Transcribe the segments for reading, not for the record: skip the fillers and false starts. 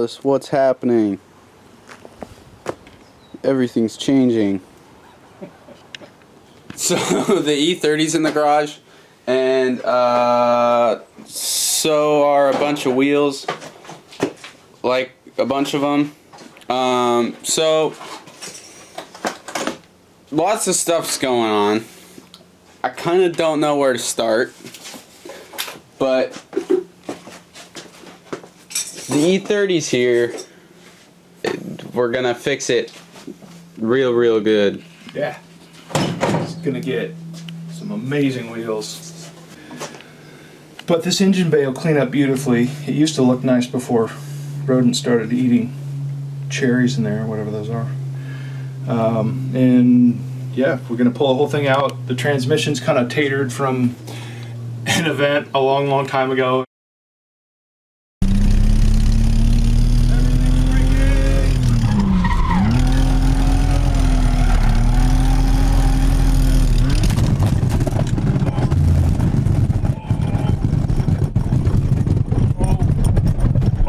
us what's happening. Everything's changing. So the E30's in the garage, and so are a bunch of wheels, like a bunch of them. So lots of stuff's going on. I kind of don't know where to start, but the E30's here. We're gonna fix it real good. Yeah, it's gonna get some amazing wheels. But this engine bay will clean up beautifully. It used to look nice before rodents started eating cherries in there, or whatever those are. And yeah, we're gonna pull the whole thing out. The transmission's kind of tatered from an event a long time ago.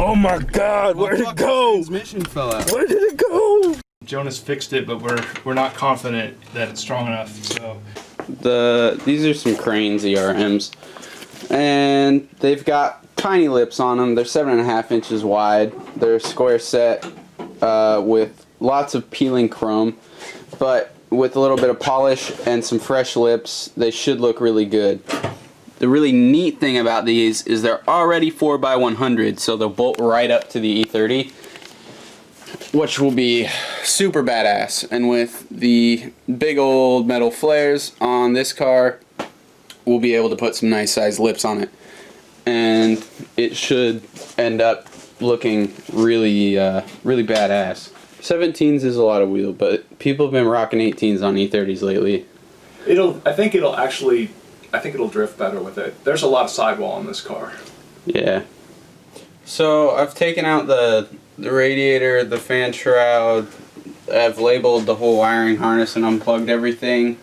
Oh my God, where'd it go? Transmission fell out. Where did it go? Jonas fixed it, but we're not confident that it's strong enough. So These are some Kranze ERMs, and they've got tiny lips on them. They're 7.5 inches wide. They're square set with lots of peeling chrome, but with a little bit of polish and some fresh lips, they should look really good. The really neat thing about these is they're already 4x100, so they'll bolt right up to the E30, which will be super badass. And with the big old metal flares on this car, we'll be able to put some nice sized lips on it, and it should end up looking really badass. 17s is a lot of wheel, but people have been rocking 18s on E30s lately. I think it'll drift better with it. There's a lot of sidewall in this car. Yeah. So I've taken out the radiator, the fan shroud. I've labeled the whole wiring harness and unplugged everything.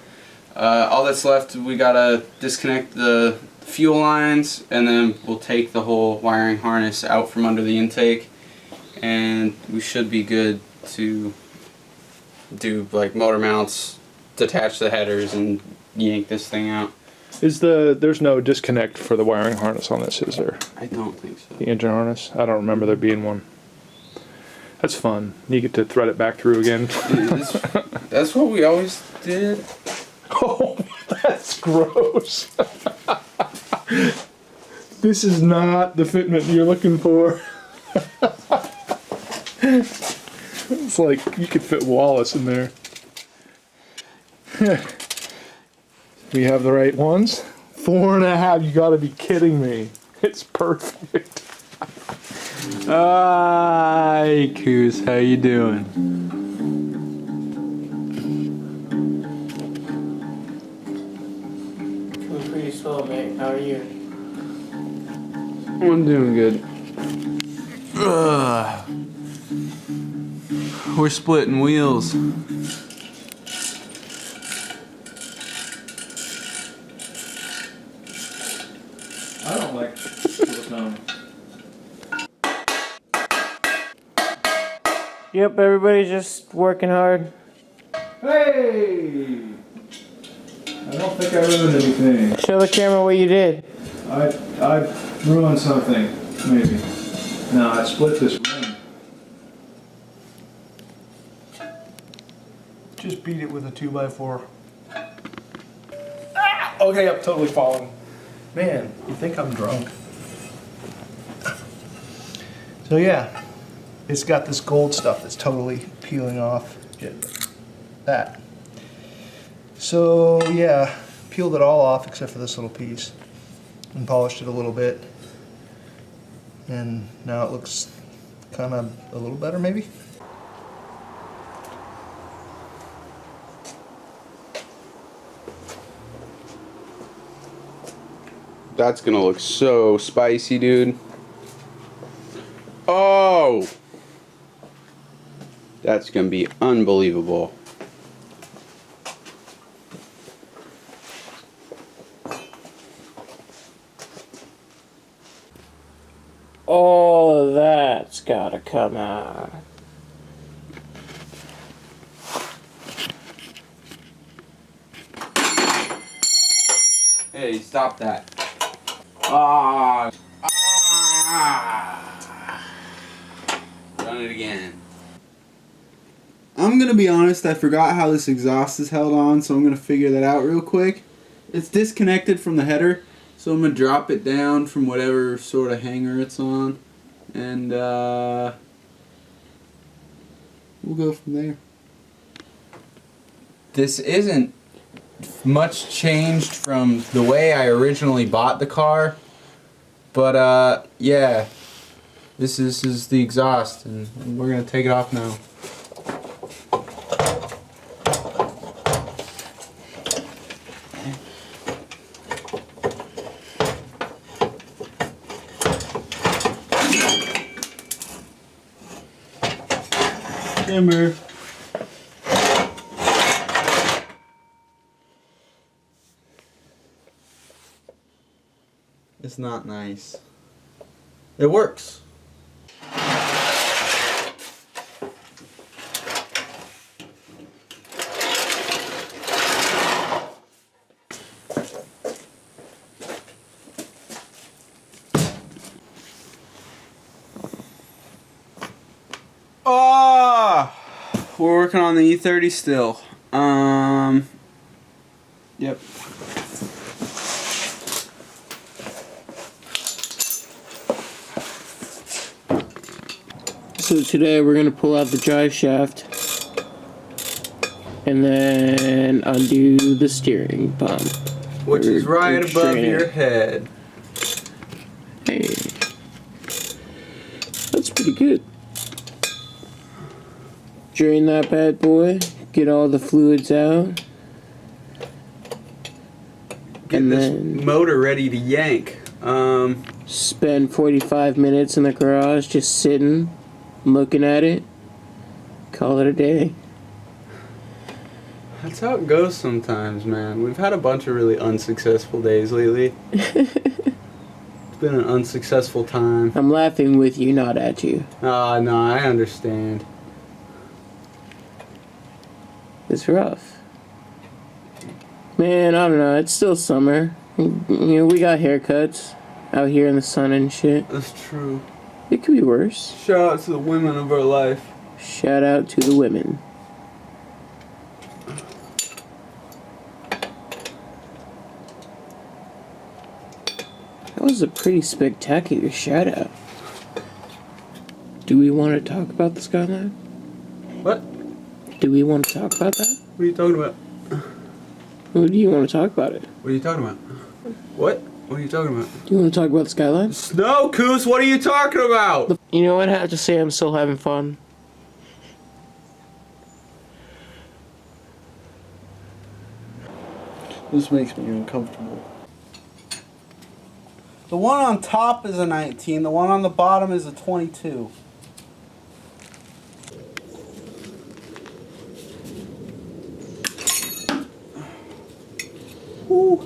All that's left, we gotta disconnect the fuel lines, and then we'll take the whole wiring harness out from under the intake, and we should be good to do like motor mounts, detach the headers, and yank this thing out. There's no disconnect for the wiring harness on this, is there? I don't think so. The engine harness? I don't remember there being one. That's fun. You get to thread it back through again. That's what we always did. Oh, that's gross. This is not the fitment you're looking for. It's like you could fit Wallace in there. We have the right ones. 4.5, you gotta be kidding me. It's perfect. Hi, Coos, how you doing? Doing pretty slow, mate. How are you? I'm doing good. We're splitting wheels. I don't like silicone. Yep, everybody's just working hard. Hey! I don't think I ruined anything. Show the camera what you did. I ruined something, maybe. No, I split this ring. Just beat it with a 2x4. Ah! Okay, I'm totally falling. Man, you think I'm drunk. So yeah, it's got this gold stuff that's totally peeling off. That. So yeah, peeled it all off except for this little piece and polished it a little bit. And now it looks kind of a little better maybe. That's gonna look so spicy, dude. Oh! That's gonna be unbelievable. Oh, that's gotta come out. Hey, stop that. Ah. Done it again. I'm gonna be honest, I forgot how this exhaust is held on, so I'm gonna figure that out real quick. It's disconnected from the header, so I'm gonna drop it down from whatever sort of hanger it's on, and we'll go from there. This isn't much changed from the way I originally bought the car, but yeah, this is the exhaust, and we're gonna take it off now. Timber. It's not nice. It works. We're working on the E30 still. Yep. So today we're gonna pull out the drive shaft and then undo the steering pump. Which is right above straight your in. head. Hey, that's pretty good. Drain that bad boy, get all the fluids out. Get And this then motor ready to yank. spend 45 minutes in the garage just sitting, looking at it. Call it a day. That's how it goes sometimes, man. We've had a bunch of really unsuccessful days lately. It's been an unsuccessful time. I'm laughing with you, not at you. Ah, no, I understand. It's rough. Man, I don't know. It's still summer. You know, we got haircuts out here in the sun and shit. That's true. It could be worse. Shout out to the women of our life. Shout out to the women. That was a pretty spectacular shout out. Do we want to talk about the skyline? What? Do we want to talk about that? What are you talking about? Or do you want to talk about it? What are you talking about? What? What are you talking about? Do you want to talk about the skyline? No, Coos, what are you talking about? You know what? I have to say I'm still having fun. This makes me uncomfortable. The one on top is a 19, the one on the bottom is a 22. Woo.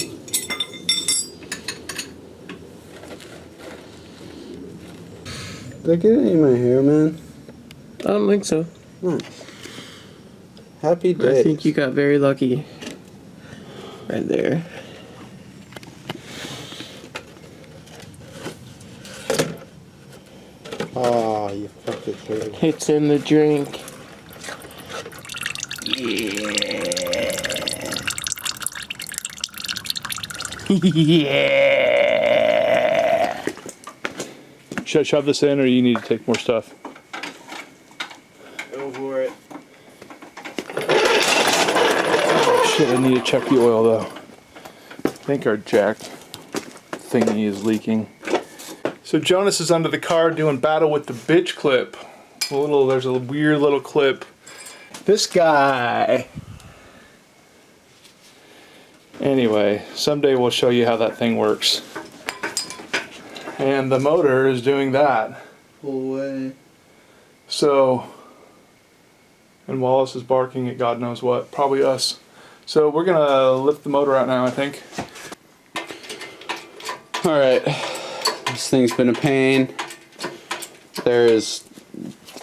Did I get any in my hair, man? I don't think so. Nice. Happy days. I think you got very lucky. Right there. Oh, you fucking dirty. It's in the drink. Yeah. Should I shove this in, or you need to take more stuff? Go for it. Shit, I need to check the oil though. I think our jack thingy is leaking. So Jonas is under the car doing battle with the bitch clip. There's a weird little clip. This guy. Anyway, someday we'll show you how that thing works. And the motor is doing that. Pull away. So, and Wallace is barking at God knows what, probably us. So we're gonna lift the motor out now, I think. Alright, this thing's been a pain. There is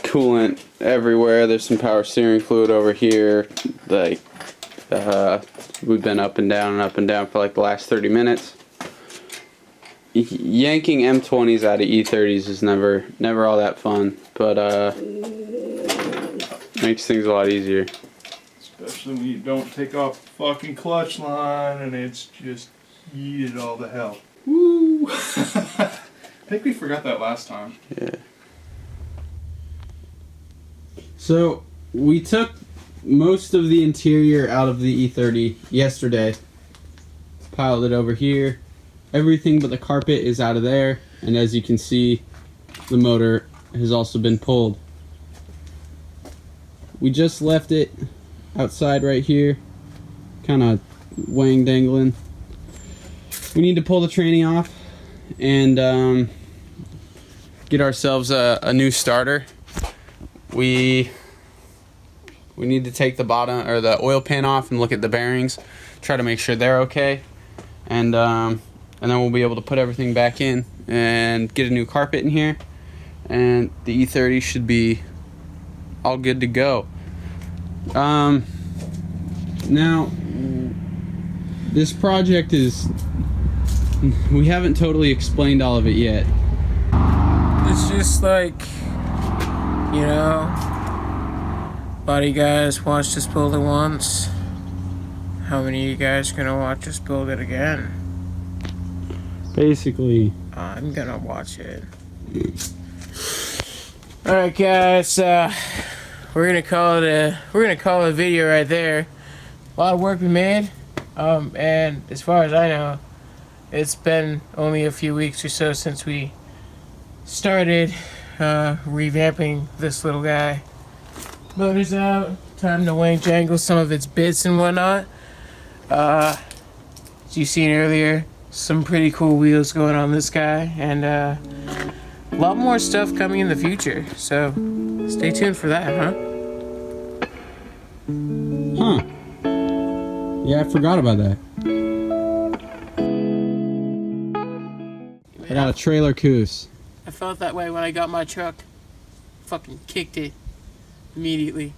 coolant everywhere. There's some power steering fluid over here. Like, we've been up and down for like the last 30 minutes. Yanking M20s out of E30s is never all that fun, but makes things a lot easier. Especially when you don't take off the fucking clutch line and it's just yeeted all the hell. Woo! I think we forgot that last time. Yeah. So we took most of the interior out of the E30 yesterday. Piled it over here. Everything but the carpet is out of there, and as you can see, the motor has also been pulled. We just left it outside right here, kind of wang dangling. We need to pull the tranny off and get ourselves a new starter. We need to take the bottom or the oil pan off and look at the bearings, try to make sure they're okay, and then we'll be able to put everything back in and get a new carpet in here, and the E30 should be all good to go. Now this project is, we haven't totally explained all of it yet. It's just like, you know, a lot of you guys watched us build it once. How many of you guys are gonna watch us build it again? Basically, I'm gonna watch it. Alright guys, we're gonna call it a video right there. A lot of work we made, and as far as I know, it's been only a few weeks or so since we started revamping this little guy. Motor's out, time to wang jangle some of its bits and whatnot. As you seen earlier, some pretty cool wheels going on this guy, and a lot more stuff coming in the future, so stay tuned for that, huh? huh? Yeah, I forgot about that. I got a trailer coos. I felt that way when I got my truck. Fucking kicked it immediately.